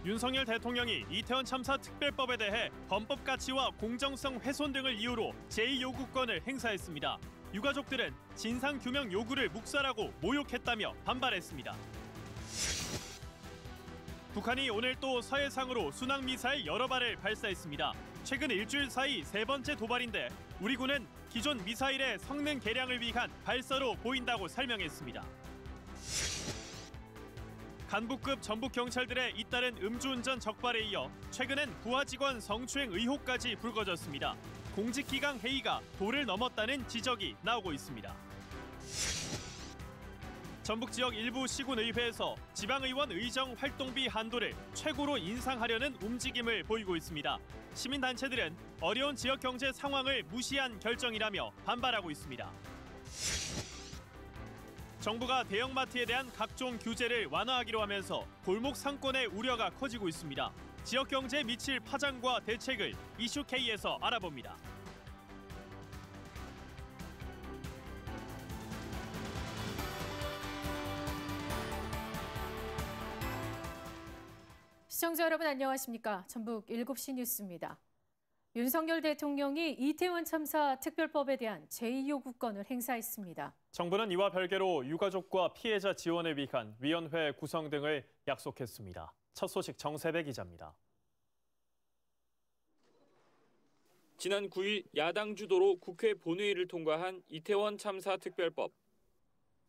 윤석열 대통령이 이태원 참사 특별법에 대해 헌법 가치와 공정성 훼손 등을 이유로 제2요구권을 행사했습니다. 유가족들은 진상규명 요구를 묵살하고 모욕했다며 반발했습니다. 북한이 오늘 또 서해상으로 순항미사일 여러 발을 발사했습니다. 최근 일주일 사이 세 번째 도발인데 우리 군은 기존 미사일의 성능 개량을 위한 발사로 보인다고 설명했습니다. 간부급 전북 경찰들의 잇따른 음주운전 적발에 이어 최근엔 부하 직원 성추행 의혹까지 불거졌습니다. 공직기강 회의가 도를 넘었다는 지적이 나오고 있습니다. 전북 지역 일부 시군의회에서 지방의원 의정 활동비 한도를 최고로 인상하려는 움직임을 보이고 있습니다. 시민단체들은 어려운 지역 경제 상황을 무시한 결정이라며 반발하고 있습니다. 정부가 대형마트에 대한 각종 규제를 완화하기로 하면서 골목 상권의 우려가 커지고 있습니다. 지역 경제에 미칠 파장과 대책을 이슈K에서 알아봅니다. 시청자 여러분 안녕하십니까? 전북 7시 뉴스입니다. 윤석열 대통령이 이태원 참사 특별법에 대한 제2요구권을 행사했습니다. 정부는 이와 별개로 유가족과 피해자 지원을 위한 위원회 구성 등을 약속했습니다. 첫 소식 정세배 기자입니다. 지난 9일 야당 주도로 국회 본회의를 통과한 이태원 참사 특별법.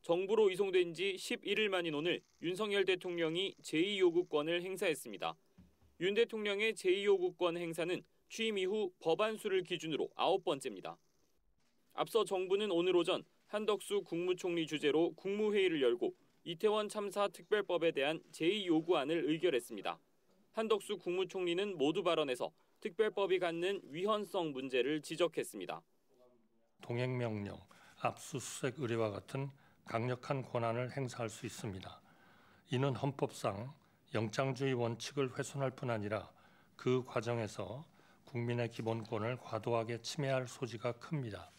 정부로 이송된 지 11일 만인 오늘 윤석열 대통령이 제2요구권을 행사했습니다. 윤 대통령의 제2요구권 행사는 취임 이후 법안 수를 기준으로 9번째입니다. 앞서 정부는 오늘 오전 한덕수 국무총리 주재로 국무회의를 열고 이태원 참사 특별법에 대한 제2요구안을 의결했습니다. 한덕수 국무총리는 모두 발언에서 특별법이 갖는 위헌성 문제를 지적했습니다. 동행명령, 압수수색 의뢰와 같은 강력한 권한을 행사할 수 있습니다. 이는 헌법상 영장주의 원칙을 훼손할 뿐 아니라 그 과정에서 국민의 기본권을 과도하게 침해할 소지가 큽니다.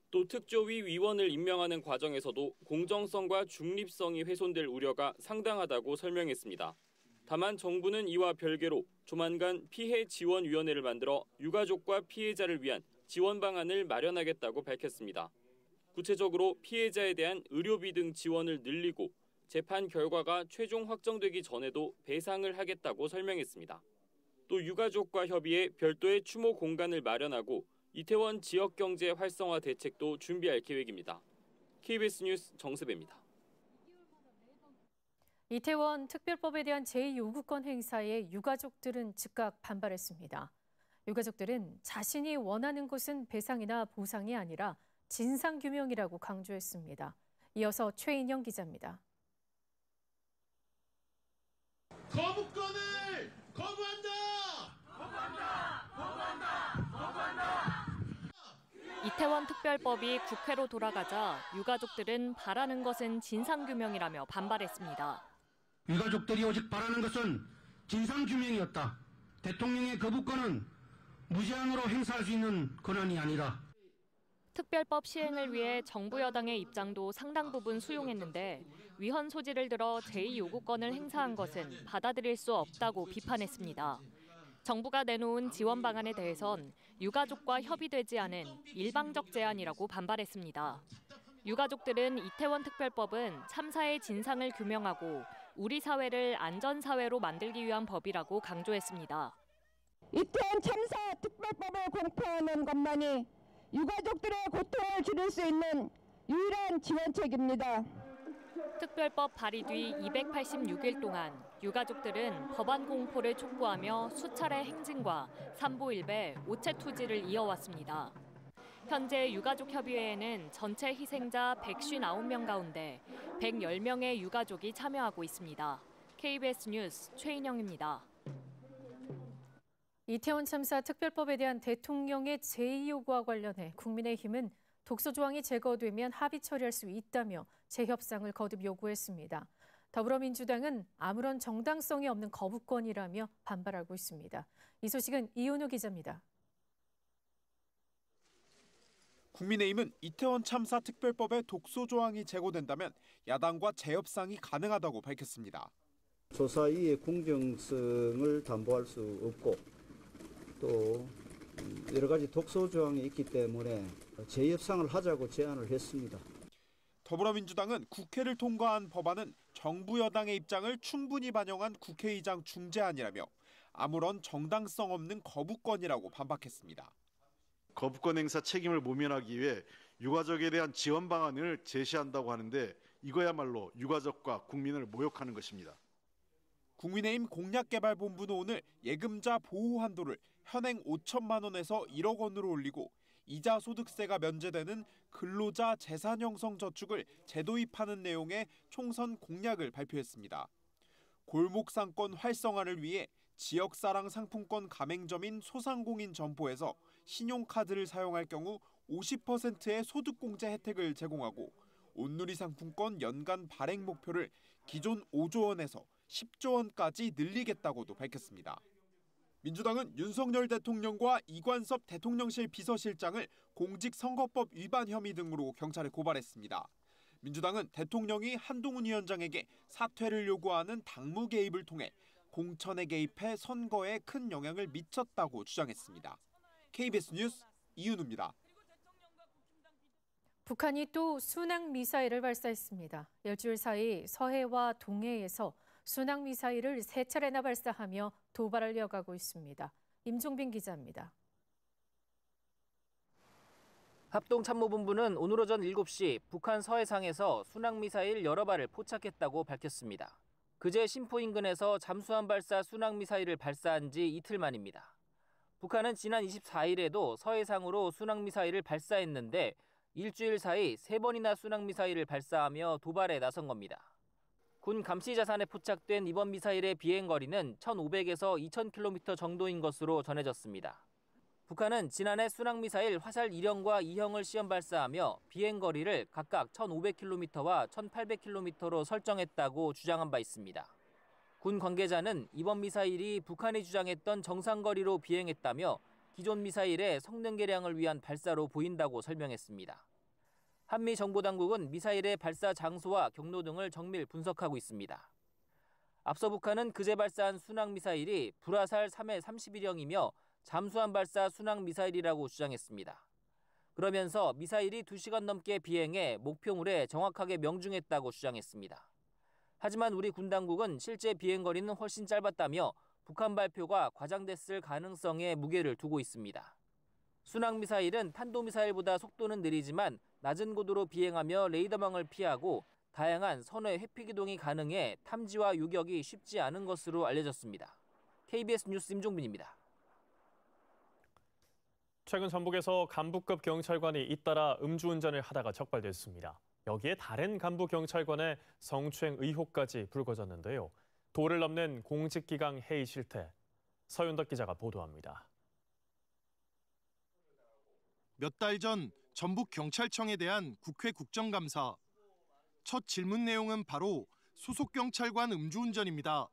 또 특조위 위원을 임명하는 과정에서도 공정성과 중립성이 훼손될 우려가 상당하다고 설명했습니다. 다만 정부는 이와 별개로 조만간 피해지원위원회를 만들어 유가족과 피해자를 위한 지원 방안을 마련하겠다고 밝혔습니다. 구체적으로 피해자에 대한 의료비 등 지원을 늘리고 재판 결과가 최종 확정되기 전에도 배상을 하겠다고 설명했습니다. 또 유가족과 협의해 별도의 추모 공간을 마련하고 이태원 지역경제 활성화 대책도 준비할 계획입니다. KBS 뉴스 정세배입니다. 이태원 특별법에 대한 제2요구권 행사에 유가족들은 즉각 반발했습니다. 유가족들은 자신이 원하는 것은 배상이나 보상이 아니라 진상규명이라고 강조했습니다. 이어서 최인영 기자입니다. 거부권을 거부한다! 거부한다! 거부한다! 거부한다! 이태원 특별법이 국회로 돌아가자 유가족들은 바라는 것은 진상규명이라며 반발했습니다. 유가족들이 오직 바라는 것은 진상규명이었다. 대통령의 거부권은 무제한으로 행사할 수 있는 권한이 아니다. 특별법 시행을 위해 정부 여당의 입장도 상당 부분 수용했는데 위헌 소지를 들어 제2요구권을 행사한 것은 받아들일 수 없다고 비판했습니다. 정부가 내놓은 지원 방안에 대해선 유가족과 협의되지 않은 일방적 제안이라고 반발했습니다. 유가족들은 이태원 특별법은 참사의 진상을 규명하고 우리 사회를 안전사회로 만들기 위한 법이라고 강조했습니다. 이태원 참사 특별법을 공포하는 것만이 유가족들의 고통을 줄일 수 있는 유일한 지원책입니다. 특별법 발의 뒤 286일 동안 유가족들은 법안 공포를 촉구하며 수차례 행진과 삼보일배, 오체투지를 이어왔습니다. 현재 유가족협의회에는 전체 희생자 159명 가운데 110명의 유가족이 참여하고 있습니다. KBS 뉴스 최인영입니다. 이태원 참사 특별법에 대한 대통령의 제2요구와 관련해 국민의힘은 독소 조항이 제거되면 합의 처리할 수 있다며 재협상을 거듭 요구했습니다. 더불어민주당은 아무런 정당성이 없는 거부권이라며 반발하고 있습니다. 이 소식은 이은우 기자입니다. 국민의힘은 이태원 참사 특별법에 독소 조항이 제거된다면 야당과 재협상이 가능하다고 밝혔습니다. 조사 이의 공정성을 담보할 수 없고 또 여러 가지 독소 조항이 있기 때문에 재협상을 하자고 제안을 했습니다. 더불어민주당은 국회를 통과한 법안은 정부 여당의 입장을 충분히 반영한 국회의장 중재안이라며 아무런 정당성 없는 거부권이라고 반박했습니다. 거부권 행사 책임을 모면하기 위해 유가족에 대한 지원 방안을 제시한다고 하는데 이거야말로 유가족과 국민을 모욕하는 것입니다. 국민의힘 공약개발본부는 오늘 예금자 보호 한도를 현행 5천만 원에서 1억 원으로 올리고 이자 소득세가 면제되는 근로자 재산형성 저축을 재도입하는 내용의 총선 공약을 발표했습니다. 골목상권 활성화를 위해 지역사랑 상품권 가맹점인 소상공인 점포에서 신용카드를 사용할 경우 50%의 소득공제 혜택을 제공하고 온누리 상품권 연간 발행 목표를 기존 5조 원에서 10조 원까지 늘리겠다고도 밝혔습니다. 민주당은 윤석열 대통령과 이관섭 대통령실 비서실장을 공직선거법 위반 혐의 등으로 경찰에 고발했습니다. 민주당은 대통령이 한동훈 위원장에게 사퇴를 요구하는 당무 개입을 통해 공천에 개입해 선거에 큰 영향을 미쳤다고 주장했습니다. KBS 뉴스 이윤우입니다. 북한이 또 순항미사일을 발사했습니다. 일주일 사이 서해와 동해에서 순항미사일을 3차례나 발사하며 도발을 이어가고 있습니다. 임종빈 기자입니다. 합동참모본부는 오늘 오전 7시 북한 서해상에서 순항미사일 여러 발을 포착했다고 밝혔습니다. 그제 심포 인근에서 잠수함 발사 순항미사일을 발사한 지 이틀 만입니다. 북한은 지난 24일에도 서해상으로 순항미사일을 발사했는데 일주일 사이 3번이나 순항미사일을 발사하며 도발에 나선 겁니다. 군 감시자산에 포착된 이번 미사일의 비행거리는 1,500에서 2,000km 정도인 것으로 전해졌습니다. 북한은 지난해 순항미사일 화살 1형과 2형을 시험 발사하며 비행거리를 각각 1,500km와 1,800km로 설정했다고 주장한 바 있습니다. 군 관계자는 이번 미사일이 북한이 주장했던 정상거리로 비행했다며 기존 미사일의 성능 개량을 위한 발사로 보인다고 설명했습니다. 한미 정보당국은 미사일의 발사 장소와 경로 등을 정밀 분석하고 있습니다. 앞서 북한은 그제 발사한 순항미사일이 불화살 3해 31형이며 잠수함 발사 순항미사일이라고 주장했습니다. 그러면서 미사일이 2시간 넘게 비행해 목표물에 정확하게 명중했다고 주장했습니다. 하지만 우리 군 당국은 실제 비행거리는 훨씬 짧았다며 북한 발표가 과장됐을 가능성에 무게를 두고 있습니다. 순항미사일은 탄도미사일보다 속도는 느리지만 낮은 고도로 비행하며 레이더망을 피하고 다양한 선외 회피기동이 가능해 탐지와 요격이 쉽지 않은 것으로 알려졌습니다. KBS 뉴스 임종빈입니다. 최근 전북에서 간부급 경찰관이 잇따라 음주운전을 하다가 적발됐습니다. 여기에 다른 간부 경찰관의 성추행 의혹까지 불거졌는데요. 도를 넘는 공직기강 해이 실태. 서윤덕 기자가 보도합니다. 몇 달 전 전북경찰청에 대한 국회 국정감사. 첫 질문 내용은 바로 소속 경찰관 음주운전입니다.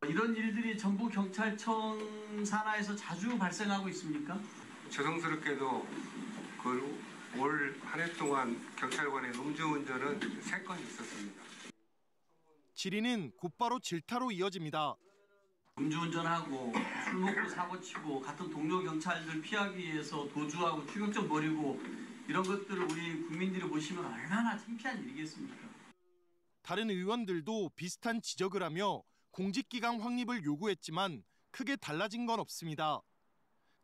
이런 일들이 전북경찰청 산하에서 자주 발생하고 있습니까? 죄송스럽게도 올 한 해 동안 경찰관의 음주운전은 3건 있었습니다. 질의는 곧바로 질타로 이어집니다. 음주운전하고 술 먹고 사고치고 같은 동료 경찰들 피하기 위해서 도주하고 추격전 벌이고 이런 것들을 우리 국민들이 보시면 얼마나 창피한 일이겠습니까? 다른 의원들도 비슷한 지적을 하며 공직기강 확립을 요구했지만 크게 달라진 건 없습니다.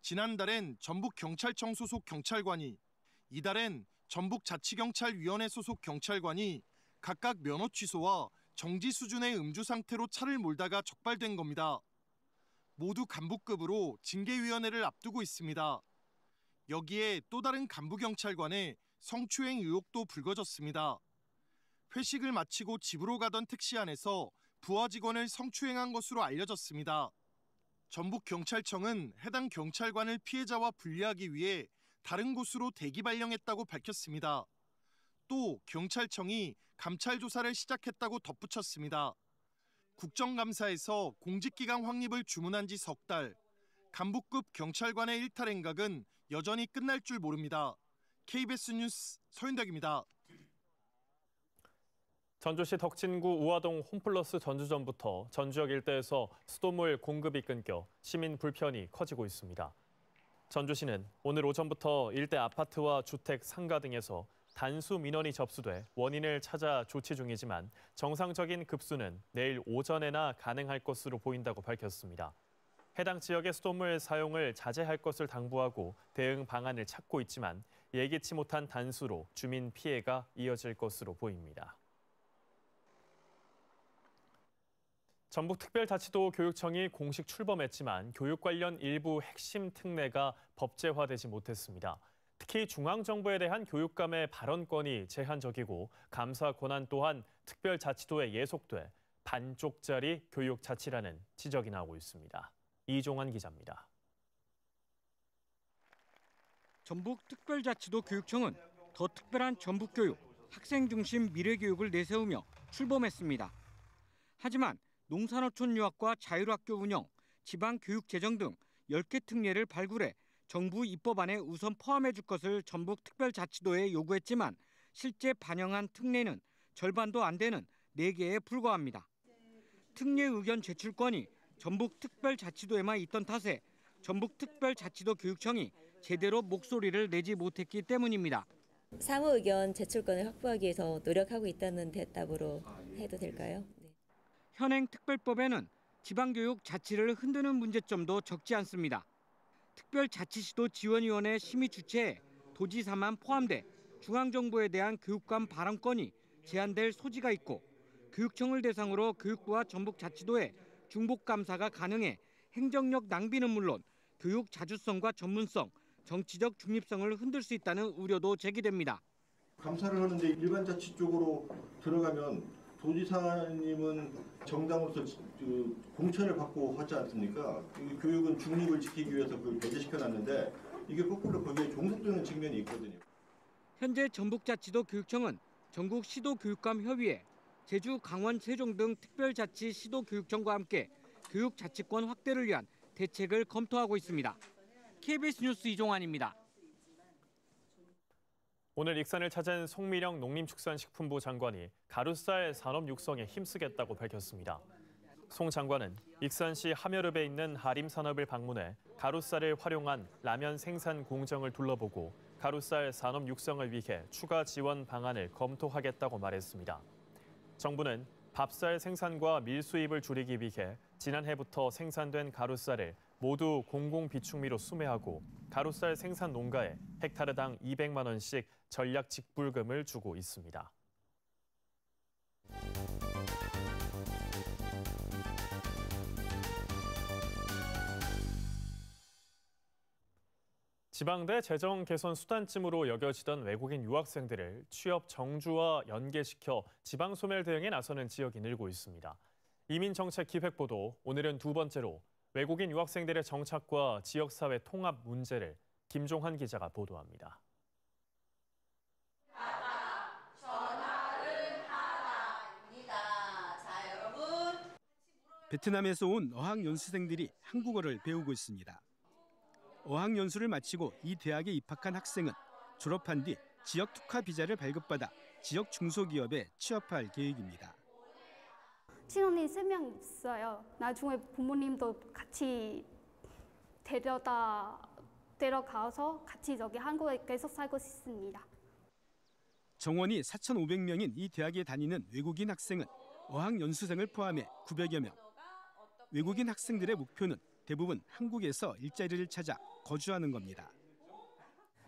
지난달엔 전북경찰청 소속 경찰관이, 이달엔 전북자치경찰위원회 소속 경찰관이 각각 면허 취소와 정지 수준의 음주 상태로 차를 몰다가 적발된 겁니다. 모두 간부급으로 징계위원회를 앞두고 있습니다. 여기에 또 다른 간부경찰관의 성추행 의혹도 불거졌습니다. 회식을 마치고 집으로 가던 택시 안에서 부하 직원을 성추행한 것으로 알려졌습니다. 전북경찰청은 해당 경찰관을 피해자와 분리하기 위해 다른 곳으로 대기 발령했다고 밝혔습니다. 또 경찰청이 감찰 조사를 시작했다고 덧붙였습니다. 국정감사에서 공직기강 확립을 주문한 지 석 달, 간부급 경찰관의 일탈 행각은 여전히 끝날 줄 모릅니다. KBS 뉴스 서윤덕입니다. 전주시 덕진구 우화동 홈플러스 전주점부터 전주역 일대에서 수돗물 공급이 끊겨 시민 불편이 커지고 있습니다. 전주시는 오늘 오전부터 일대 아파트와 주택, 상가 등에서 단수 민원이 접수돼 원인을 찾아 조치 중이지만 정상적인 급수는 내일 오전에나 가능할 것으로 보인다고 밝혔습니다. 해당 지역의 수돗물 사용을 자제할 것을 당부하고 대응 방안을 찾고 있지만 예기치 못한 단수로 주민 피해가 이어질 것으로 보입니다. 전북특별자치도 교육청이 공식 출범했지만 교육 관련 일부 핵심 특례가 법제화되지 못했습니다. 특히 중앙정부에 대한 교육감의 발언권이 제한적이고 감사 권한 또한 특별자치도에 예속돼 반쪽짜리 교육자치라는 지적이 나오고 있습니다. 이종환 기자입니다. 전북특별자치도 교육청은 더 특별한 전북교육, 학생 중심 미래교육을 내세우며 출범했습니다. 하지만 농산어촌 유학과 자율학교 운영, 지방교육재정 등 10개 특례를 발굴해 정부 입법안에 우선 포함해 줄 것을 전북특별자치도에 요구했지만 실제 반영한 특례는 절반도 안 되는 4개에 불과합니다. 특례 의견 제출권이 전북특별자치도에만 있던 탓에 전북특별자치도 교육청이 제대로 목소리를 내지 못했기 때문입니다. 사무 의견 제출권을 확보하기 위해서 노력하고 있다는 대답으로 해도 될까요? 현행 특별법에는 지방교육 자치를 흔드는 문제점도 적지 않습니다. 특별자치시도 지원위원회 심의 주체에 도지사만 포함돼 중앙정부에 대한 교육감 발언권이 제한될 소지가 있고 교육청을 대상으로 교육부와 전북자치도의 중복감사가 가능해 행정력 낭비는 물론 교육 자주성과 전문성, 정치적 중립성을 흔들 수 있다는 우려도 제기됩니다. 감사를 하는데 일반 자치 쪽으로 들어가면 도지사님은 정당으로서 공천을 받고 하지 않습니까? 교육은 중립을 지키기 위해서 그걸 배제시켜놨는데 이게 거꾸로 거기에 종속되는 측면이 있거든요. 현재 전북자치도 교육청은 전국 시도교육감협의회, 제주, 강원, 세종 등 특별자치 시도교육청과 함께 교육자치권 확대를 위한 대책을 검토하고 있습니다. KBS 뉴스 이종환입니다. 오늘 익산을 찾은 송미령 농림축산식품부 장관이 가루쌀 산업 육성에 힘쓰겠다고 밝혔습니다. 송 장관은 익산시 함여릅에 있는 하림 산업을 방문해 가루쌀을 활용한 라면 생산 공정을 둘러보고 가루쌀 산업 육성을 위해 추가 지원 방안을 검토하겠다고 말했습니다. 정부는 밥쌀 생산과 밀 수입을 줄이기 위해 지난해부터 생산된 가루쌀을 모두 공공비축미로 수매하고 가루쌀 생산 농가에 헥타르당 200만 원씩 전략 직불금을 주고 있습니다. 지방대 재정 개선 수단쯤으로 여겨지던 외국인 유학생들을 취업 정주와 연계시켜 지방 소멸 대응에 나서는 지역이 늘고 있습니다. 이민정책기획보도 오늘은 두 번째로 외국인 유학생들의 정착과 지역사회 통합 문제를 김종환 기자가 보도합니다. 베트남에서 온 어학연수생들이 한국어를 배우고 있습니다. 어학연수를 마치고 이 대학에 입학한 학생은 졸업한 뒤 지역 특화 비자를 발급받아 지역 중소기업에 취업할 계획입니다. 친언니 3명 있어요. 나중에 부모님도 같이 데려가서 같이 여기 한국에 계속 살고 싶습니다. 정원이 4,500명인 이 대학에 다니는 외국인 학생은 어학연수생을 포함해 900여 명. 외국인 학생들의 목표는 대부분 한국에서 일자리를 찾아 거주하는 겁니다.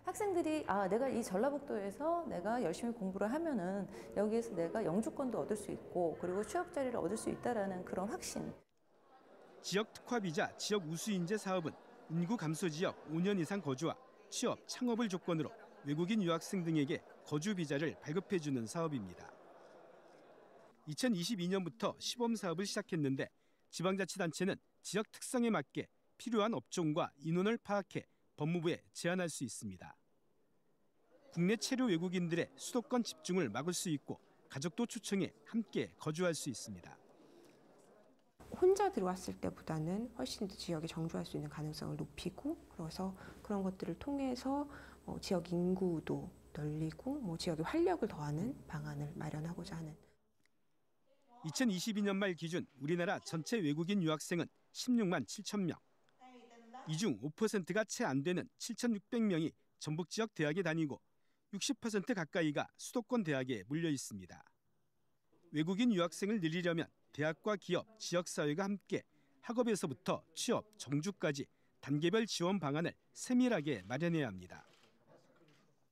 학생들이 내가 이 전라북도에서 내가 열심히 공부를 하면은 여기에서 내가 영주권도 얻을 수 있고 그리고 취업 자리를 얻을 수 있다라는 그런 확신. 지역 특화 비자 지역 우수 인재 사업은 인구 감소 지역 5년 이상 거주와 취업 창업을 조건으로 외국인 유학생 등에게 거주 비자를 발급해 주는 사업입니다. 2022년부터 시범 사업을 시작했는데 지방자치단체는 지역 특성에 맞게 필요한 업종과 인원을 파악해 법무부에 제안할 수 있습니다. 국내 체류 외국인들의 수도권 집중을 막을 수 있고 가족도 초청해 함께 거주할 수 있습니다. 혼자 들어왔을 때보다는 훨씬 더 지역에 정주할 수 있는 가능성을 높이고 그래서 그런 것들을 통해서 지역 인구도 늘리고 지역의 활력을 더하는 방안을 마련하고자 하는. 2022년 말 기준 우리나라 전체 외국인 유학생은 16만 7천 명. 이 중 5%가 채 안 되는 7,600명이 전북 지역 대학에 다니고 60% 가까이가 수도권 대학에 몰려 있습니다. 외국인 유학생을 늘리려면 대학과 기업, 지역사회가 함께 학업에서부터 취업, 정주까지 단계별 지원 방안을 세밀하게 마련해야 합니다.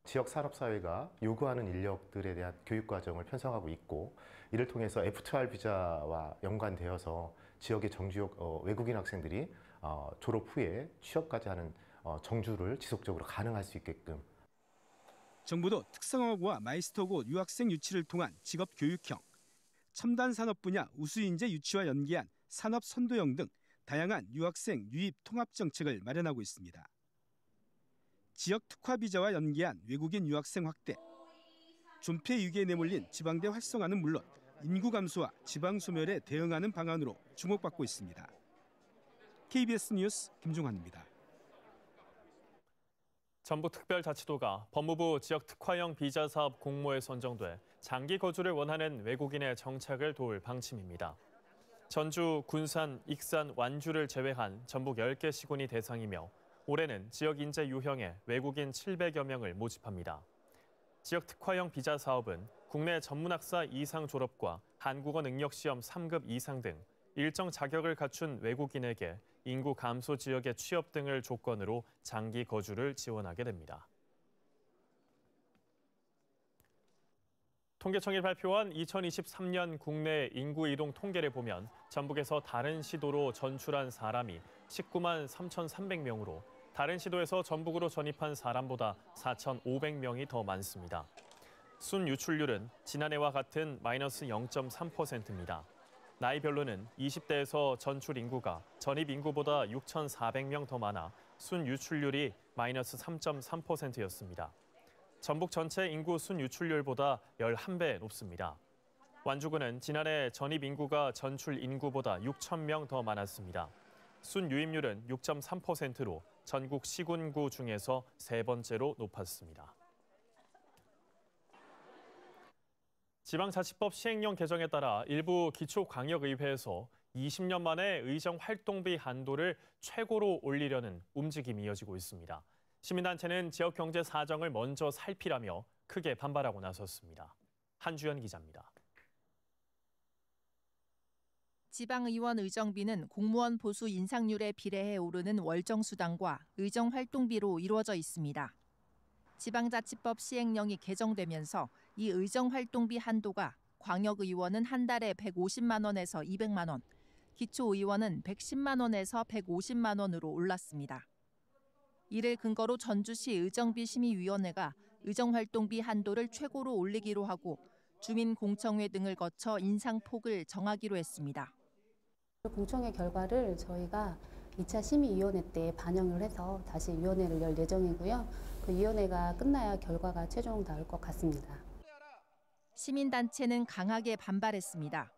지역 산업사회가 요구하는 인력들에 대한 교육과정을 편성하고 있고 이를 통해서 F2R 비자와 연관되어서 지역의 정주역 외국인 학생들이 졸업 후에 취업까지 하는 정주를 지속적으로 가능할 수 있게끔. 정부도 특성화고와 마이스터고 유학생 유치를 통한 직업교육형, 첨단 산업 분야 우수인재 유치와 연계한 산업 선도형 등 다양한 유학생 유입 통합 정책을 마련하고 있습니다. 지역 특화 비자와 연계한 외국인 유학생 확대, 존폐 위기에 내몰린 지방대 활성화는 물론 인구 감소와 지방 소멸에 대응하는 방안으로 주목받고 있습니다. KBS 뉴스 김종환입니다. 전북특별자치도가 법무부 지역특화형 비자 사업 공모에 선정돼 장기 거주를 원하는 외국인의 정착을 도울 방침입니다. 전주, 군산, 익산, 완주를 제외한 전북 10개 시군이 대상이며 올해는 지역 인재 유형의 외국인 700여 명을 모집합니다. 지역 특화형 비자 사업은 국내 전문학사 이상 졸업과 한국어 능력 시험 3급 이상 등 일정 자격을 갖춘 외국인에게 인구 감소 지역의 취업 등을 조건으로 장기 거주를 지원하게 됩니다. 통계청이 발표한 2023년 국내 인구 이동 통계를 보면 전북에서 다른 시도로 전출한 사람이 19만 3,300명으로 다른 시도에서 전북으로 전입한 사람보다 4,500명이 더 많습니다. 순 유출률은 지난해와 같은 마이너스 0.3%입니다. 나이별로는 20대에서 전출 인구가 전입 인구보다 6,400명 더 많아 순 유출률이 마이너스 3.3%였습니다. 전북 전체 인구 순 유출률보다 11배 높습니다. 완주군은 지난해 전입 인구가 전출 인구보다 6,000명 더 많았습니다. 순 유입률은 6.3%로 전국 시군구 중에서 세 번째로 높았습니다. 지방자치법 시행령 개정에 따라 일부 기초광역의회에서 20년 만에 의정활동비 한도를 최고로 올리려는 움직임이 이어지고 있습니다. 시민단체는 지역 경제 사정을 먼저 살피라며 크게 반발하고 나섰습니다. 한주연 기자입니다. 지방의원 의정비는 공무원 보수 인상률에 비례해 오르는 월정수당과 의정활동비로 이루어져 있습니다. 지방자치법 시행령이 개정되면서 이 의정활동비 한도가 광역의원은 한 달에 150만 원에서 200만 원, 기초의원은 110만 원에서 150만 원으로 올랐습니다. 이를 근거로 전주시 의정비심의위원회가 의정활동비 한도를 최고로 올리기로 하고 주민공청회 등을 거쳐 인상폭을 정하기로 했습니다. 공청회 결과를 저희가 2차 심의위원회 때 반영을 해서 다시 위원회를 열 예정이고요. 그 위원회가 끝나야 결과가 최종 나올 것 같습니다. 시민단체는 강하게 반발했습니다.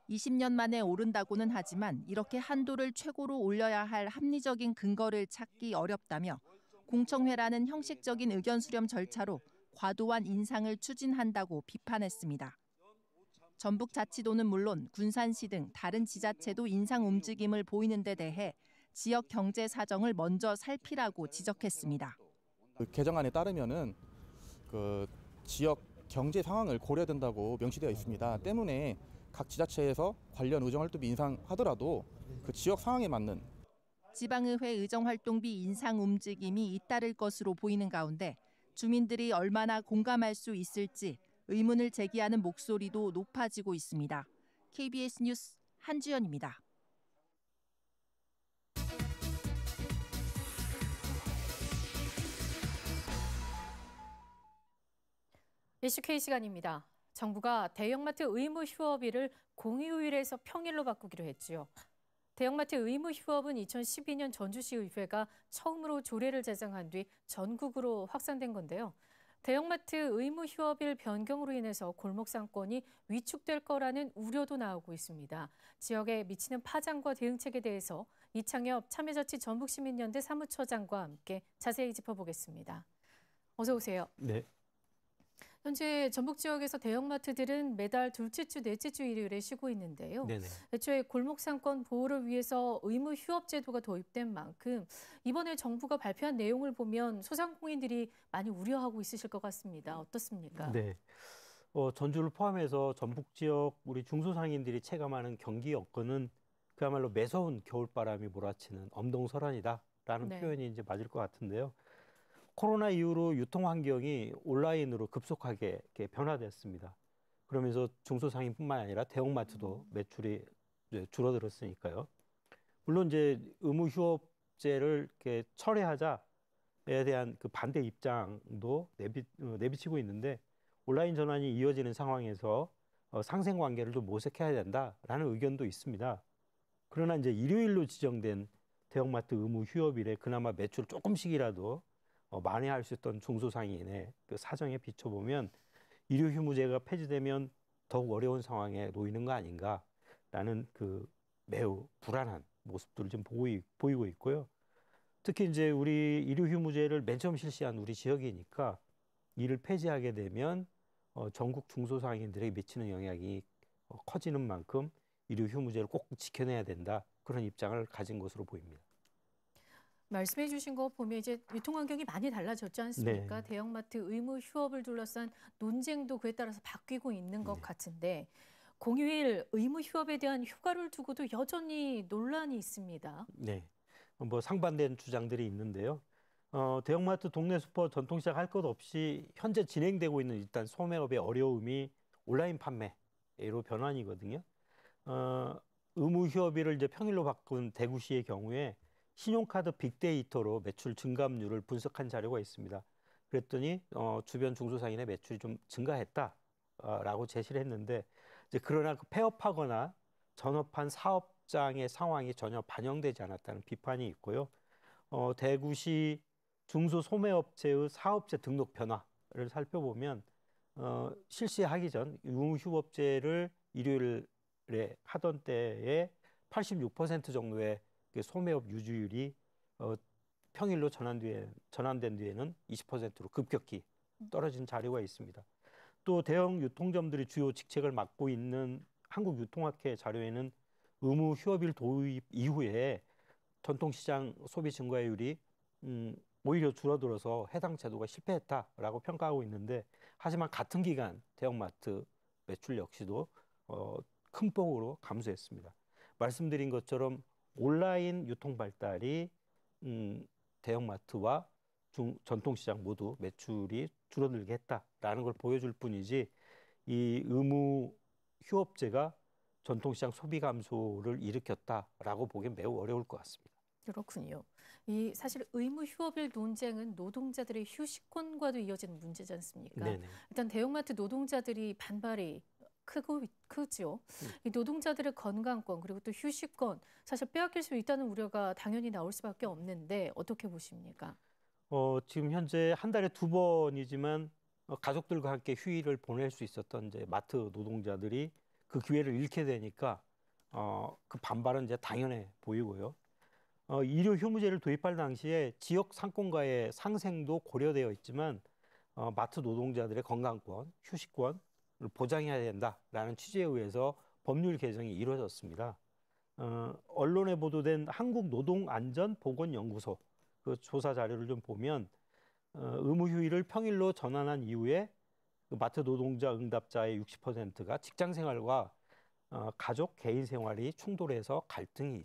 20년 만에 오른다고는 하지만 이렇게 한도를 최고로 올려야 할 합리적인 근거를 찾기 어렵다며 공청회라는 형식적인 의견 수렴 절차로 과도한 인상을 추진한다고 비판했습니다. 전북자치도는 물론 군산시 등 다른 지자체도 인상 움직임을 보이는 데 대해 지역 경제 사정을 먼저 살피라고 지적했습니다. 개정안에 따르면은 지역 경제 상황을 고려해야 된다고 명시되어 있습니다. 때문에 각 지자체에서 관련 의정활동비 인상하더라도 그 지역 상황에 맞는 지방의회 의정활동비 인상 움직임이 잇따를 것으로 보이는 가운데 주민들이 얼마나 공감할 수 있을지 의문을 제기하는 목소리도 높아지고 있습니다. KBS 뉴스 한주연입니다. 이슈 K 시간입니다. 정부가 대형마트 의무 휴업일을 공휴일에서 평일로 바꾸기로 했지요. 대형마트 의무 휴업은 2012년 전주시의회가 처음으로 조례를 제정한 뒤 전국으로 확산된 건데요. 대형마트 의무 휴업일 변경으로 인해서 골목 상권이 위축될 거라는 우려도 나오고 있습니다. 지역에 미치는 파장과 대응책에 대해서 이창엽 참여자치 전북시민연대 사무처장과 함께 자세히 짚어보겠습니다. 어서 오세요. 네. 현재 전북 지역에서 대형마트들은 매달 둘째 주, 넷째 주 일요일에 쉬고 있는데요. 네네. 애초에 골목 상권 보호를 위해서 의무 휴업 제도가 도입된 만큼 이번에 정부가 발표한 내용을 보면 소상공인들이 많이 우려하고 있으실 것 같습니다. 어떻습니까? 네. 전주를 포함해서 전북 지역 우리 중소상인들이 체감하는 경기 여건은 그야말로 매서운 겨울바람이 몰아치는 엄동설한이다라는 네. 표현이 이제 맞을 것 같은데요. 코로나 이후로 유통 환경이 온라인으로 급속하게 이렇게 변화됐습니다. 그러면서 중소상인뿐만 아니라 대형마트도 매출이 줄어들었으니까요. 물론 이제 의무 휴업제를 이렇게 철회하자에 대한 그 반대 입장도 내비치고 있는데 온라인 전환이 이어지는 상황에서 상생 관계를 좀 모색해야 된다라는 의견도 있습니다. 그러나 이제 일요일로 지정된 대형마트 의무 휴업일에 그나마 매출 조금씩이라도 만회할 수 있던 중소상인의 그 사정에 비춰보면 일요 휴무제가 폐지되면 더욱 어려운 상황에 놓이는 거 아닌가라는 그 매우 불안한 모습들을 좀 보이고 있고요. 특히 이제 우리 일요 휴무제를 맨 처음 실시한 우리 지역이니까 이를 폐지하게 되면 전국 중소상인들에게 미치는 영향이 커지는 만큼 일요 휴무제를 꼭 지켜내야 된다. 그런 입장을 가진 것으로 보입니다. 말씀해 주신 거 보면 이제 유통 환경이 많이 달라졌지 않습니까? 네. 대형마트 의무 휴업을 둘러싼 논쟁도 그에 따라서 바뀌고 있는 것 같은데 공휴일 의무 휴업에 대한 휴가를 두고도 여전히 논란이 있습니다. 네. 뭐 상반된 주장들이 있는데요. 대형마트 동네 슈퍼 전통시장 할 것 없이 현재 진행되고 있는 일단 소매업의 어려움이 온라인 판매로 변환이거든요. 의무 휴업일을 이제 평일로 바꾼 대구시의 경우에 신용카드 빅데이터로 매출 증감률을 분석한 자료가 있습니다. 그랬더니 주변 중소상인의 매출이 좀 증가했다라고 제시를 했는데 이제 그러나 그 폐업하거나 전업한 사업장의 상황이 전혀 반영되지 않았다는 비판이 있고요. 대구시 중소소매업체의 사업체 등록 변화를 살펴보면 실시하기 전 의무휴업제를 일요일에 하던 때에 86% 정도의 소매업 유지율이 평일로 전환된 뒤에는 20%로 급격히 떨어진 자료가 있습니다. 또 대형 유통점들이 주요 직책을 맡고 있는 한국유통학회 자료에는 의무 휴업일 도입 이후에 전통시장 소비 증가율이 오히려 줄어들어서 해당 제도가 실패했다라고 평가하고 있는데 하지만 같은 기간 대형마트 매출 역시도 큰 폭으로 감소했습니다. 말씀드린 것처럼 온라인 유통 발달이 대형마트와 전통시장 모두 매출이 줄어들게 했다라는 걸 보여줄 뿐이지 이 의무 휴업제가 전통시장 소비 감소를 일으켰다라고 보기엔 매우 어려울 것 같습니다. 그렇군요. 이 사실 의무 휴업일 논쟁은 노동자들의 휴식권과도 이어지는 문제지 않습니까? 네네. 일단 대형마트 노동자들이 반발이 크죠. 이 노동자들의 건강권 그리고 또 휴식권 사실 빼앗길 수 있다는 우려가 당연히 나올 수밖에 없는데 어떻게 보십니까? 지금 현재 한 달에 2번이지만 가족들과 함께 휴일을 보낼 수 있었던 이제 마트 노동자들이 그 기회를 잃게 되니까 그 반발은 이제 당연해 보이고요. 일요 휴무제를 도입할 당시에 지역 상권과의 상생도 고려되어 있지만 마트 노동자들의 건강권, 휴식권을 보장해야 된다라는 취지에 의해서 법률 개정이 이루어졌습니다. 언론에 보도된 한국노동안전보건연구소 그 조사 자료를 좀 보면 의무 휴일을 평일로 전환한 이후에 그 마트 노동자 응답자의 60%가 직장 생활과 가족 개인 생활이 충돌해서 갈등이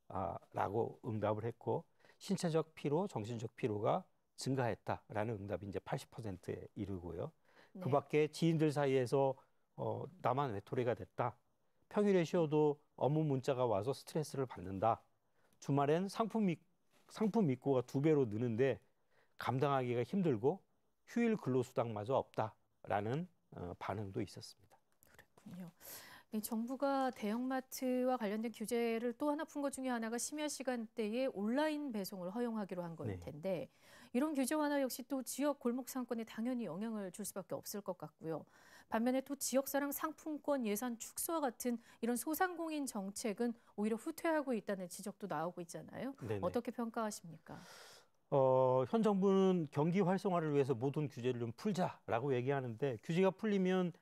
있다라고 응답을 했고 신체적 피로, 정신적 피로가 증가했다라는 응답이 이제 80%에 이르고요. 네. 그밖에 지인들 사이에서 나만 외톨이가 됐다. 평일에 쉬어도 업무 문자가 와서 스트레스를 받는다. 주말엔 상품 입고가 2배로 느는데 감당하기가 힘들고 휴일 근로수당마저 없다라는 반응도 있었습니다. 그렇군요. 정부가 대형마트와 관련된 규제를 또 하나 푼 것 중에 하나가 심야 시간대에 온라인 배송을 허용하기로 한 거일 텐데 이런 규제 완화 역시 또 지역 골목 상권에 당연히 영향을 줄 수밖에 없을 것 같고요. 반면에 또 지역사랑 상품권 예산 축소와 같은 이런 소상공인 정책은 오히려 후퇴하고 있다는 지적도 나오고 있잖아요. 네네. 어떻게 평가하십니까? 현 정부는 경기 활성화를 위해서 모든 규제를 좀 풀자라고 얘기하는데 규제가 풀리면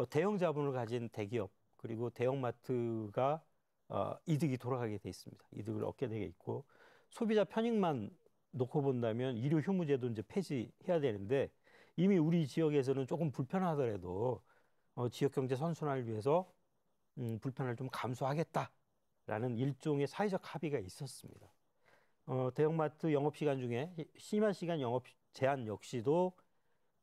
대형 자본을 가진 대기업 그리고 대형마트가 이득이 돌아가게 돼 있습니다. 이득을 얻게 돼 있고 소비자 편익만 놓고 본다면 일요 휴무제도 이제 폐지해야 되는데 이미 우리 지역에서는 조금 불편하더라도 지역 경제 선순환을 위해서 불편을 좀 감수하겠다라는 일종의 사회적 합의가 있었습니다. 대형마트 영업시간 중에 심야 시간 영업 제한 역시도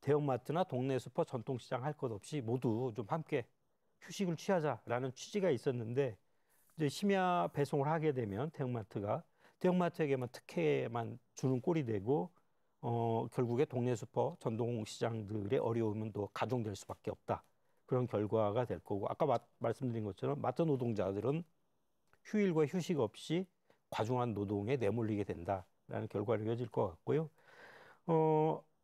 대형마트나 동네 슈퍼 전통시장 할 것 없이 모두 좀 함께 휴식을 취하자라는 취지가 있었는데 이제 심야 배송을 하게 되면 대형마트에게만 특혜만 주는 꼴이 되고 결국에 동네 슈퍼 전통시장들의 어려움은 또 가중될 수밖에 없다. 그런 결과가 될 거고 아까 말씀드린 것처럼 마트 노동자들은 휴일과 휴식 없이 과중한 노동에 내몰리게 된다라는 결과로 이어질 것 같고요.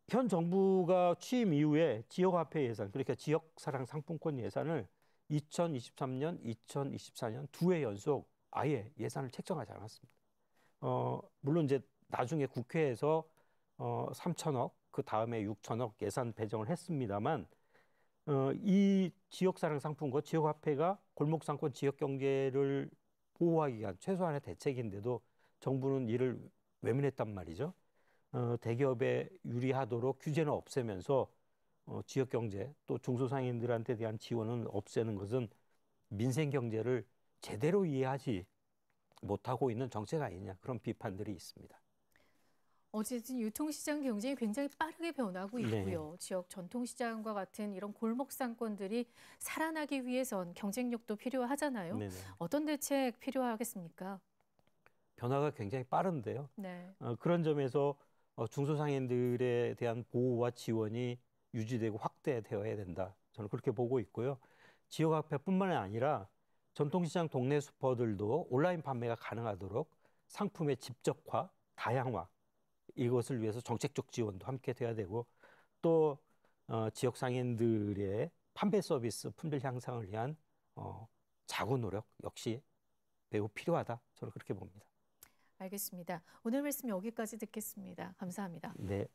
현 정부가 취임 이후에 지역화폐 예산, 그러니까 지역사랑 상품권 예산을 2023년, 2024년 두 해 연속 아예 예산을 책정하지 않았습니다. 물론 이제 나중에 국회에서 3천억, 그 다음에 6천억 예산 배정을 했습니다만 이 지역사랑 상품권, 지역화폐가 골목상권 지역경제를 보호하기 위한 최소한의 대책인데도 정부는 이를 외면했단 말이죠. 대기업에 유리하도록 규제는 없애면서 지역경제 또 중소상인들한테 대한 지원은 없애는 것은 민생경제를 제대로 이해하지 못하고 있는 정책 아니냐 그런 비판들이 있습니다. 어쨌든 유통시장 경쟁이 굉장히 빠르게 변하고 있고요. 지역 전통시장과 같은 이런 골목상권들이 살아나기 위해선 경쟁력도 필요하잖아요. 네네. 어떤 대책 필요하겠습니까? 변화가 굉장히 빠른데요. 네. 그런 점에서 중소상인들에 대한 보호와 지원이 유지되고 확대되어야 된다. 저는 그렇게 보고 있고요. 지역화폐뿐만 아니라 전통시장 동네 슈퍼들도 온라인 판매가 가능하도록 상품의 집적화, 다양화 이것을 위해서 정책적 지원도 함께 돼야 되고 또 지역 상인들의 판매 서비스 품질 향상을 위한 자구 노력 역시 매우 필요하다. 저는 그렇게 봅니다. 알겠습니다. 오늘 말씀 여기까지 듣겠습니다. 감사합니다. 네.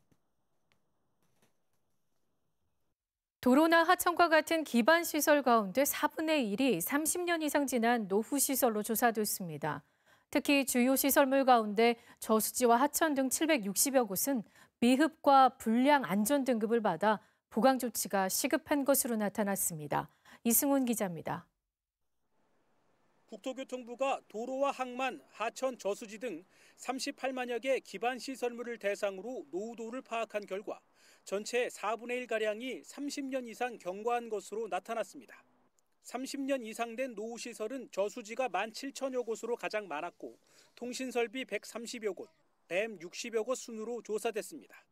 도로나 하천과 같은 기반 시설 가운데 4분의 1이 30년 이상 지난 노후 시설로 조사됐습니다. 특히 주요 시설물 가운데 저수지와 하천 등 760여 곳은 미흡과 불량 안전 등급을 받아 보강 조치가 시급한 것으로 나타났습니다. 이승훈 기자입니다. 국토교통부가 도로와 항만, 하천, 저수지 등 38만여 개 기반 시설물을 대상으로 노후도를 파악한 결과 전체 4분의 1가량이 30년 이상 경과한 것으로 나타났습니다. 30년 이상 된 노후시설은 저수지가 17,000여 곳으로 가장 많았고 통신설비 130여 곳, 댐 60여 곳 순으로 조사됐습니다.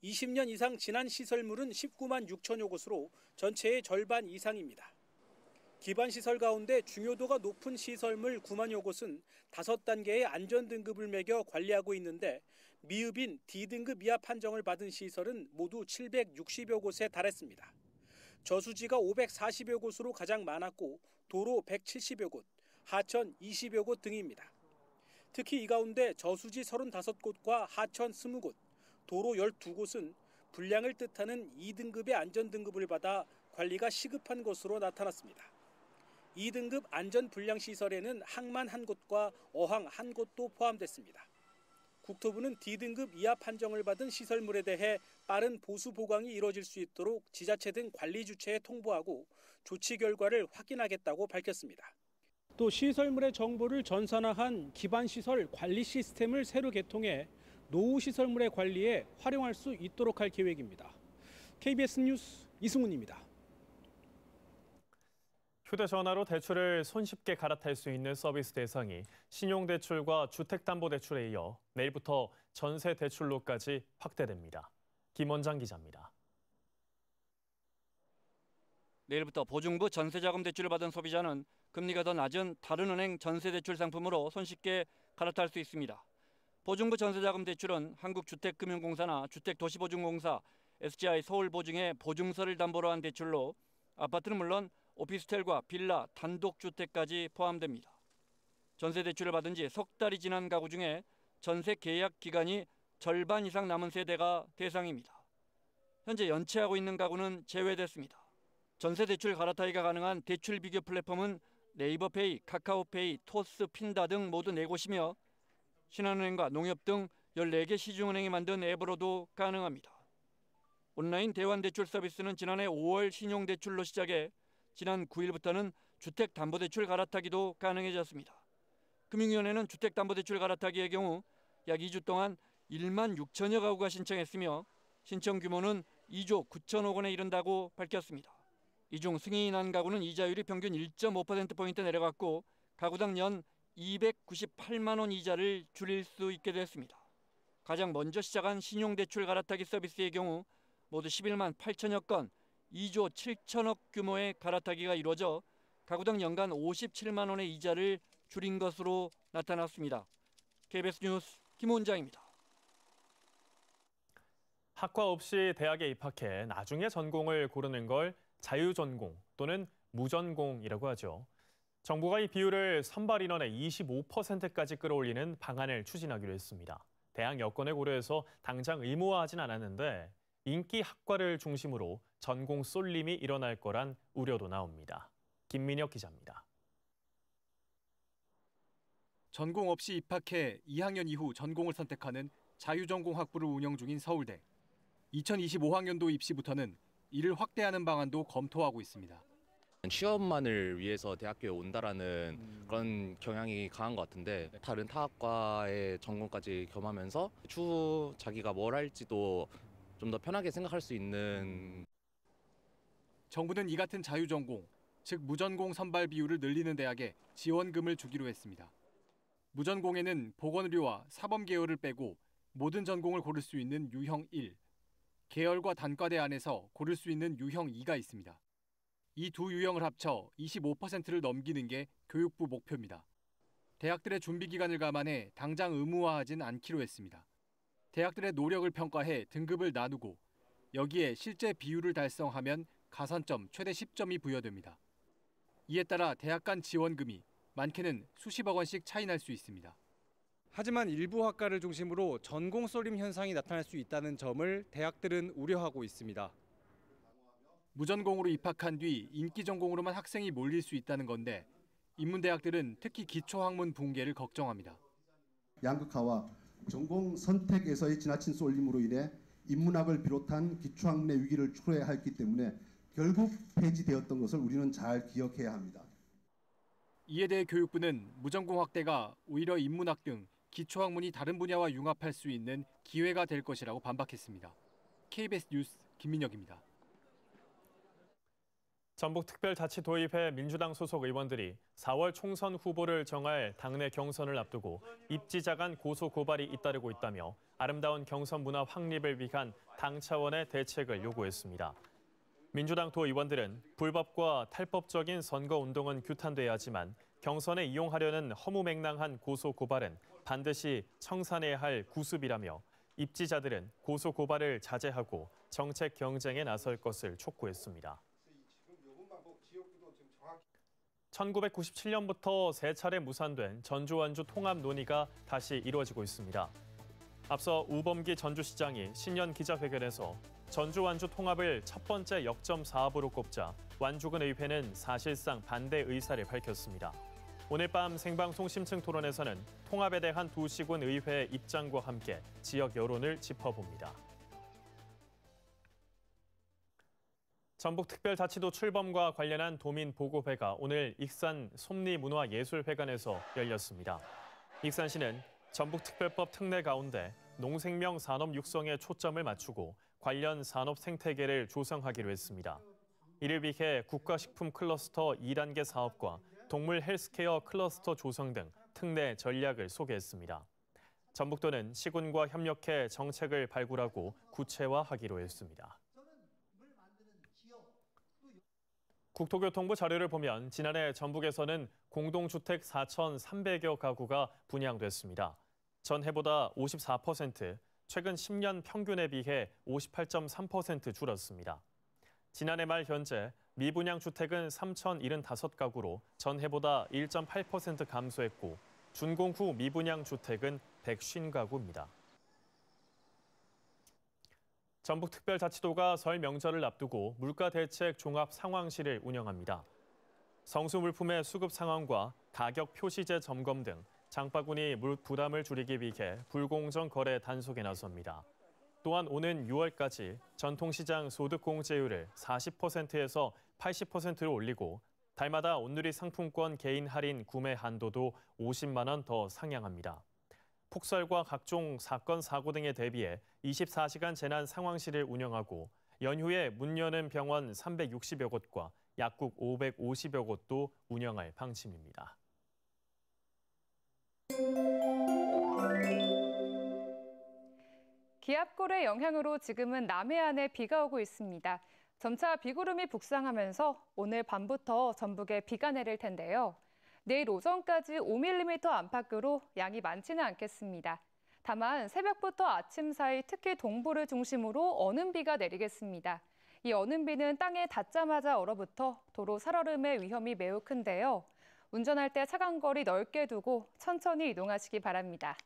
20년 이상 지난 시설물은 19만 6천여 곳으로 전체의 절반 이상입니다. 기반시설 가운데 중요도가 높은 시설물 9만여 곳은 5단계의 안전등급을 매겨 관리하고 있는데 미흡인 D등급 이하 판정을 받은 시설은 모두 760여 곳에 달했습니다. 저수지가 540여 곳으로 가장 많았고 도로 170여 곳, 하천 20여 곳 등입니다. 특히 이 가운데 저수지 35곳과 하천 20곳, 도로 12곳은 불량을 뜻하는 2등급의 안전등급을 받아 관리가 시급한 것으로 나타났습니다. 2등급 안전불량시설에는 항만 1곳과 어항 1곳도 포함됐습니다. 국토부는 D등급 이하 판정을 받은 시설물에 대해 빠른 보수 보강이 이뤄질 수 있도록 지자체 등 관리 주체에 통보하고 조치 결과를 확인하겠다고 밝혔습니다. 또 시설물의 정보를 전산화한 기반시설 관리 시스템을 새로 개통해 노후 시설물의 관리에 활용할 수 있도록 할 계획입니다. KBS 뉴스 이승훈입니다. 휴대전화로 대출을 손쉽게 갈아탈 수 있는 서비스 대상이 신용대출과 주택담보대출에 이어 내일부터 전세대출로까지 확대됩니다. 김원장 기자입니다. 내일부터 보증부 전세자금 대출을 받은 소비자는 금리가 더 낮은 다른 은행 전세대출 상품으로 손쉽게 갈아탈 수 있습니다. 보증부 전세자금 대출은 한국주택금융공사나 주택도시보증공사, SGI 서울보증의 보증서를 담보로 한 대출로 아파트는 물론 오피스텔과 빌라, 단독주택까지 포함됩니다. 전세 대출을 받은 지 석 달이 지난 가구 중에 전세 계약 기간이 절반 이상 남은 세대가 대상입니다. 현재 연체하고 있는 가구는 제외됐습니다. 전세 대출 갈아타기가 가능한 대출 비교 플랫폼은 네이버페이, 카카오페이, 토스, 핀다 등 모두 4곳이며 신한은행과 농협 등 14개 시중은행이 만든 앱으로도 가능합니다. 온라인 대환대출 서비스는 지난해 5월 신용대출로 시작해 지난 9일부터는 주택담보대출 갈아타기도 가능해졌습니다. 금융위원회는 주택담보대출 갈아타기의 경우 약 2주 동안 1만 6천여 가구가 신청했으며 신청 규모는 2조 9천억 원에 이른다고 밝혔습니다. 이 중 승인이 난 가구는 이자율이 평균 1.5%포인트 내려갔고 가구당 연 298만 원 이자를 줄일 수 있게 됐습니다. 가장 먼저 시작한 신용대출 갈아타기 서비스의 경우 모두 11만 8천여 건, 2조 7천억 규모의 갈아타기가 이루어져 가구당 연간 57만 원의 이자를 줄인 것으로 나타났습니다. KBS 뉴스 김원장입니다. 학과 없이 대학에 입학해 나중에 전공을 고르는 걸 자유전공 또는 무전공이라고 하죠. 정부가 이 비율을 선발 인원의 25%까지 끌어올리는 방안을 추진하기로 했습니다. 대학 여건을 고려해서 당장 의무화하진 않았는데 인기 학과를 중심으로 전공 쏠림이 일어날 거란 우려도 나옵니다. 김민혁 기자입니다. 전공 없이 입학해 2학년 이후 전공을 선택하는 자유전공 학부를 운영 중인 서울대. 2025학년도 입시부터는 이를 확대하는 방안도 검토하고 있습니다. 취업만을 위해서 대학교에 온다라는 그런 경향이 강한 것 같은데 다른 타학과의 전공까지 겸하면서 추후 자기가 뭘 할지도 좀 더 편하게 생각할 수 있는. 정부는 이 같은 자유전공, 즉 무전공 선발 비율을 늘리는 대학에 지원금을 주기로 했습니다. 무전공에는 보건의료와 사범 계열을 빼고 모든 전공을 고를 수 있는 유형 1, 계열과 단과대 안에서 고를 수 있는 유형 2가 있습니다. 이 두 유형을 합쳐 25%를 넘기는 게 교육부 목표입니다. 대학들의 준비 기간을 감안해 당장 의무화하진 않기로 했습니다. 대학들의 노력을 평가해 등급을 나누고 여기에 실제 비율을 달성하면 가산점 최대 10점이 부여됩니다. 이에 따라 대학 간 지원금이 많게는 수십억 원씩 차이 날 수 있습니다. 하지만 일부 학과를 중심으로 전공 쏠림 현상이 나타날 수 있다는 점을 대학들은 우려하고 있습니다. 무전공으로 입학한 뒤 인기 전공으로만 학생이 몰릴 수 있다는 건데 인문대학들은 특히 기초학문 붕괴를 걱정합니다. 양극화와 전공 선택에서의 지나친 쏠림으로 인해 인문학을 비롯한 기초학문의 위기를 초래해야 했기 때문에 결국 폐지되었던 것을 우리는 잘 기억해야 합니다. 이에 대해 교육부는 무전공 확대가 오히려 인문학 등 기초학문이 다른 분야와 융합할 수 있는 기회가 될 것이라고 반박했습니다. KBS 뉴스 김민혁입니다. 전북특별자치 도입해 민주당 소속 의원들이 4월 총선 후보를 정할 당내 경선을 앞두고 입지자 간 고소 고발이 잇따르고 있다며 아름다운 경선 문화 확립을 위한 당 차원의 대책을 요구했습니다. 민주당 도 의원들은 불법과 탈법적인 선거운동은 규탄돼야 하지만 경선에 이용하려는 허무맹랑한 고소 고발은 반드시 청산해야 할 구습이라며 입지자들은 고소 고발을 자제하고 정책 경쟁에 나설 것을 촉구했습니다. 1997년부터 세 차례 무산된 전주완주 통합 논의가 다시 이루어지고 있습니다. 앞서 우범기 전주시장이 신년 기자회견에서 전주완주 통합을 첫 번째 역점 사업으로 꼽자 완주군 의회는 사실상 반대 의사를 밝혔습니다. 오늘 밤 생방송 심층 토론에서는 통합에 대한 두 시군 의회의 입장과 함께 지역 여론을 짚어봅니다. 전북특별자치도 출범과 관련한 도민보고회가 오늘 익산 솜리문화예술회관에서 열렸습니다. 익산시는 전북특별법 특례 가운데 농생명 산업 육성에 초점을 맞추고 관련 산업 생태계를 조성하기로 했습니다. 이를 위해 국가식품 클러스터 2단계 사업과 동물 헬스케어 클러스터 조성 등 특례 전략을 소개했습니다. 전북도는 시군과 협력해 정책을 발굴하고 구체화하기로 했습니다. 국토교통부 자료를 보면 지난해 전북에서는 공동주택 4,300여 가구가 분양됐습니다. 전해보다 54%, 최근 10년 평균에 비해 58.3% 줄었습니다. 지난해 말 현재 미분양 주택은 3,075가구로 전해보다 1.8% 감소했고 준공 후 미분양 주택은 150가구입니다. 전북특별자치도가 설 명절을 앞두고 물가대책 종합 상황실을 운영합니다. 성수 물품의 수급 상황과 가격 표시제 점검 등 장바구니 물 부담을 줄이기 위해 불공정 거래 단속에 나섭니다. 또한 오는 6월까지 전통시장 소득공제율을 40%에서 80%로 올리고 달마다 온누리 상품권 개인 할인 구매 한도도 50만 원 더 상향합니다. 폭설과 각종 사건, 사고 등에 대비해 24시간 재난 상황실을 운영하고 연휴에 문 여는 병원 360여 곳과 약국 550여 곳도 운영할 방침입니다. 기압골의 영향으로 지금은 남해안에 비가 오고 있습니다. 점차 비구름이 북상하면서 오늘 밤부터 전북에 비가 내릴 텐데요. 내일 오전까지 5mm 안팎으로 양이 많지는 않겠습니다. 다만 새벽부터 아침 사이 특히 동부를 중심으로 어는 비가 내리겠습니다. 이 어는 비는 땅에 닿자마자 얼어붙어 도로 살얼음의 위험이 매우 큰데요. 운전할 때 차간거리 넓게 두고 천천히 이동하시기 바랍니다.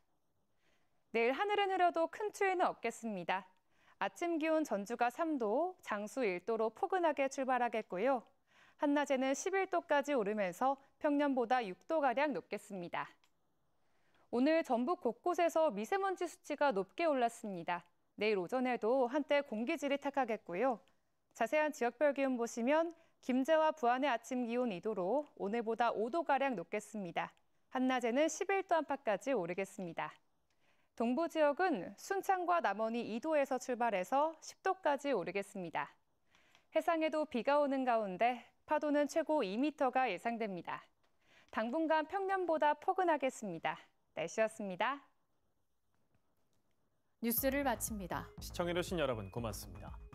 내일 하늘은 흐려도 큰 추위는 없겠습니다. 아침 기온 전주가 3도, 장수 1도로 포근하게 출발하겠고요. 한낮에는 11도까지 오르면서 평년보다 6도가량 높겠습니다. 오늘 전북 곳곳에서 미세먼지 수치가 높게 올랐습니다. 내일 오전에도 한때 공기질이 탁하겠고요. 자세한 지역별 기온 보시면 김제와 부안의 아침 기온 2도로 오늘보다 5도가량 높겠습니다. 한낮에는 11도 안팎까지 오르겠습니다. 동부 지역은 순창과 남원이 2도에서 출발해서 10도까지 오르겠습니다. 해상에도 비가 오는 가운데 파도는 최고 2m가 예상됩니다. 당분간 평년보다 포근하겠습니다. 날씨였습니다. 뉴스를 마칩니다. 시청해주신 여러분 고맙습니다.